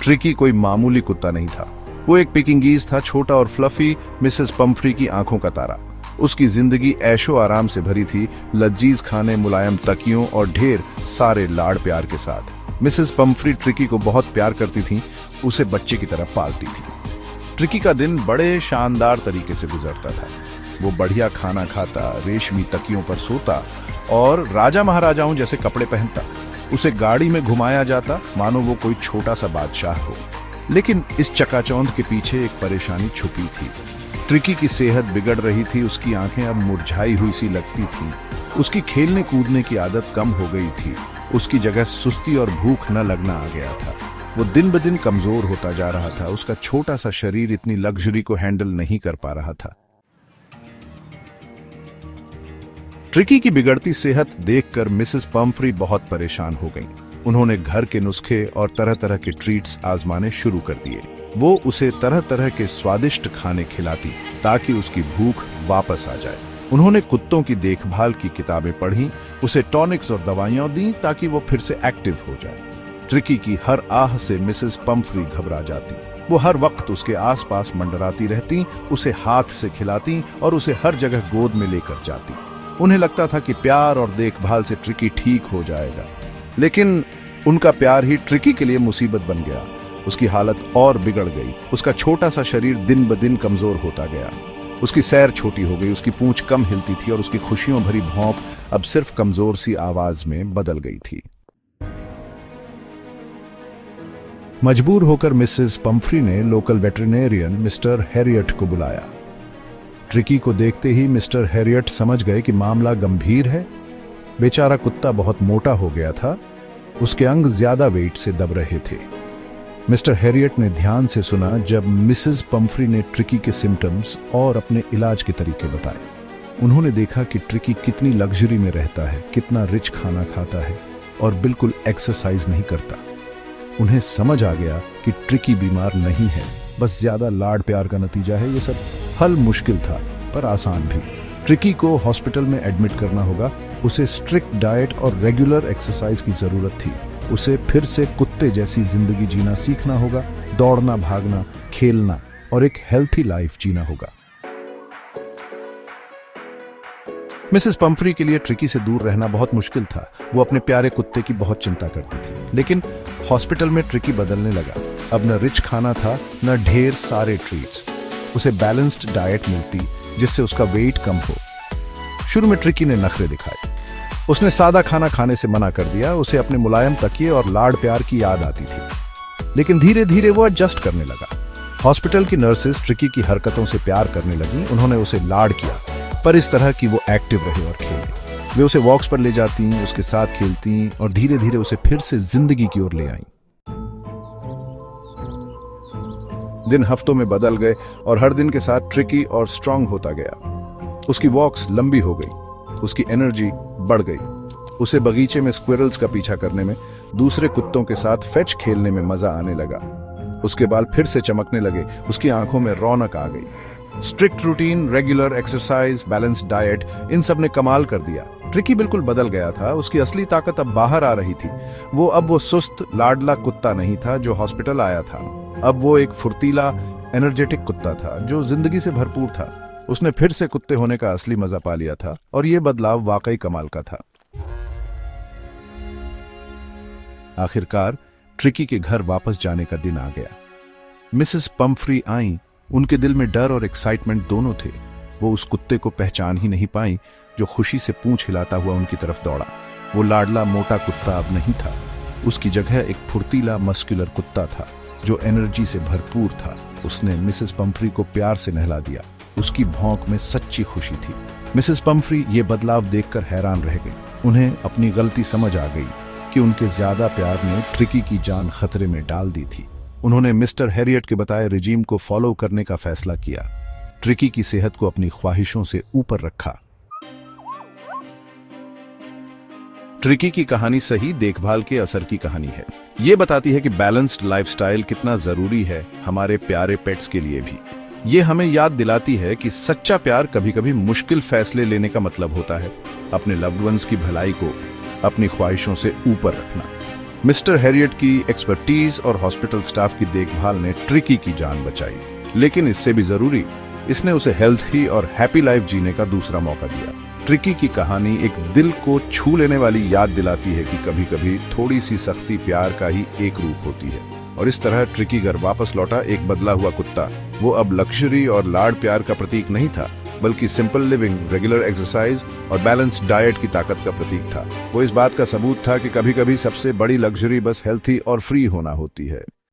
Tricky कोई मामूली कुत्ता नहीं था। वो एक पिकिंगीज था, छोटा और फ्लफी, मिसेस पंफ्री की आंखों का तारा। उसकी जिंदगी ऐशो आराम से भरी थी, लजीज खाने, मुलायम तकियों और ढेर सारे लाड़ प्यार के साथ। मिसेस पंफ्री ट्रिकी को बहुत प्यार करती थी, उसे बच्चे की तरह पालती थी। ट्रिकी का दिन बड़े शानदार तरीके से गुजरता था। वो बढ़िया खाना खाता, रेशमी तकियों पर सोता और राजा महाराजाओं जैसे कपड़े पहनता। उसे गाड़ी में घुमाया जाता मानो वो कोई छोटा सा बादशाह हो। लेकिन इस चकाचौंध के पीछे एक परेशानी छुपी थी। ट्रिकी की सेहत बिगड़ रही थी, उसकी आंखें अब मुरझाई हुई सी लगती थी। उसकी खेलने कूदने की आदत कम हो गई थी। उसकी जगह सुस्ती और भूख न लगना आ गया था। वो दिन ब दिन कमजोर होता जा रहा था। उसका छोटा सा शरीर इतनी लग्जरी को हैंडल नहीं कर पा रहा था। ट्रिकी की बिगड़ती सेहत देखकर मिसेस पंफ्री बहुत परेशान हो गईं। उन्होंने घर के नुस्खे और तरह तरह के ट्रीट्स आजमाने शुरू कर दिए। वो उसे तरह तरह के स्वादिष्ट खाने खिलाती ताकि उसकी भूख वापस आ जाए। उन्होंने कुत्तों की देखभाल की किताबें पढ़ी, उसे टॉनिक्स और दवाइयां दी ताकि वो फिर से एक्टिव हो जाए। ट्रिकी की हर आह से मिसेस पंफ्री घबरा जाती। वो हर वक्त उसके आसपास मंडराती रहती, उसे हाथ से खिलाती और उसे हर जगह गोद में लेकर जाती। उन्हें लगता था कि प्यार और देखभाल से ट्रिकी ठीक हो जाएगा, लेकिन उनका प्यार ही ट्रिकी के लिए मुसीबत बन गया। उसकी हालत और बिगड़ गई। उसका छोटा सा शरीर दिन ब दिन कमजोर होता गया। उसकी सैर छोटी हो गई, उसकी पूंछ कम हिलती थी और उसकी खुशियों भरी भौंक अब सिर्फ कमजोर सी आवाज में बदल गई थी। मजबूर होकर मिसेस पंफ्री ने लोकल वेटरिनेरियन मिस्टर हैरियट को बुलाया। ट्रिकी को देखते ही मिस्टर हैरियट समझ गए कि मामला गंभीर है। बेचारा कुत्ता बहुत मोटा हो गया था, उसके अंग ज्यादा वेट से दब रहे थे। मिस्टर हैरियट ने ध्यान से सुना जब मिसेस पंफ्री ने ट्रिकी के सिम्टम्स और अपने इलाज के तरीके बताए। उन्होंने देखा कि ट्रिकी कितनी लग्जरी में रहता है, कितना रिच खाना खाता है और बिल्कुल एक्सरसाइज नहीं करता। उन्हें समझ आ गया कि ट्रिकी बीमार नहीं है, बस ज्यादा लाड प्यार का नतीजा है। ये सब हल मुश्किल था पर आसान भी। ट्रिकी को हॉस्पिटल में एडमिट करना होगा। उसे स्ट्रिक्ट डाइट और रेगुलर एक्सरसाइज की जरूरत थी। उसे फिर से कुत्ते जैसी जिंदगी जीना सीखना होगा, दौड़ना, भागना, खेलना और एक हेल्थी लाइफ जीना होगा। मिसेस पंफ्री के लिए ट्रिकी से दूर रहना बहुत मुश्किल था। वो अपने प्यारे कुत्ते की बहुत चिंता करती थी। लेकिन हॉस्पिटल में ट्रिकी बदलने लगा। अब न रिच खाना था, न ढेर सारे ट्रीट्स। उसे बैलेंस्ड डाइट मिलती जिससे उसका वेट कम हो। शुरू में ट्रिकी ने नखरे दिखाए। उसने सादा खाना खाने से मना कर दिया। उसे अपने मुलायम तकिए और लाड प्यार की याद आती थी। लेकिन धीरे धीरे वो एडजस्ट करने लगा। हॉस्पिटल की नर्सेस ट्रिकी की हरकतों से प्यार करने लगी। उन्होंने उसे लाड किया, पर इस तरह कि वो एक्टिव रहे और खेले। वे उसे वॉक्स पर ले जाती, उसके साथ खेलती और धीरे धीरे उसे फिर से जिंदगी की ओर ले आई। दिन हफ्तों में बदल गए और हर दिन के साथ ट्रिकी और स्ट्रांग होता गया। उसकी वॉक्स लंबी हो गई, उसकी एनर्जी बढ़ गई। उसे बगीचे में स्क्विरल्स का पीछा करने में, दूसरे कुत्तों के साथ फेच खेलने में मजा आने लगा। उसके बाल फिर से चमकने लगे, उसकी आंखों में रौनक आ गई। Strict routine, regular exercise, balanced diet, इन सब ने कमाल कर दिया। ट्रिकी बिल्कुल बदल गया था। उसकी असली ताकत अब बाहर आ रही थी। वो सुस्त लाडला कुत्ता नहीं था जो हॉस्पिटल आया था। अब वो एक फुर्तीला, एनर्जेटिक कुत्ता था जो जिंदगी से भरपूर था। उसने फिर से कुत्ते होने का असली मजा पा लिया था और ये बदलाव वाकई कमाल का था। आखिरकार ट्रिकी के घर वापस जाने का दिन आ गया। मिसेस पंफ्री आई। उनके दिल में डर और एक्साइटमेंट दोनों थे। वो उस कुत्ते को पहचान ही नहीं पाई जो खुशी से पूंछ हिलाता हुआ उनकी तरफ दौड़ा। वो लाडला मोटा कुत्ता अब नहीं था। उसकी जगह एक फुर्तीला मस्कुलर कुत्ता था जो एनर्जी से भरपूर था। उसने मिसेस पंफ्री को प्यार से नहला दिया। उसकी भौंक में सच्ची खुशी थी। मिसेस पंफ्री ये बदलाव देखकर हैरान रह गई। उन्हें अपनी गलती समझ आ गई कि उनके ज्यादा प्यार ने ट्रिकी की जान खतरे में डाल दी थी। उन्होंने मिस्टर हैरियट के बताए रिजीम को फॉलो करने का फैसला किया। ट्रिकी की सेहत को अपनी ख्वाहिशों से ऊपर रखा। ट्रिकी की कहानी सही देखभाल के असर की कहानी है। ये बताती है कि बैलेंस्ड लाइफस्टाइल कितना जरूरी है हमारे प्यारे पेट्स के लिए भी। ये हमें याद दिलाती है कि सच्चा प्यार कभी कभी मुश्किल फैसले लेने का मतलब होता है। अपने लव्ड वंस की भलाई को अपनी ख्वाहिशों से ऊपर रखना। मिस्टर हैरियट की एक्सपर्टीज और हॉस्पिटल स्टाफ की देखभाल ने ट्रिकी की जान बचाई, लेकिन इससे भी जरूरी, इसने उसे हेल्थी और हैप्पी लाइफ जीने का दूसरा मौका दिया। ट्रिकी की कहानी एक दिल को छू लेने वाली याद दिलाती है कि कभी कभी थोड़ी सी सख्ती प्यार का ही एक रूप होती है। और इस तरह ट्रिकी घर वापस लौटा एक बदला हुआ कुत्ता। वो अब लग्जरी और लाड प्यार का प्रतीक नहीं था, बल्कि सिंपल लिविंग, रेगुलर एक्सरसाइज और बैलेंस्ड डाइट की ताकत का प्रतीक था। वो इस बात का सबूत था कि कभी कभी सबसे बड़ी लग्जरी बस हेल्थी और फ्री होना होती है।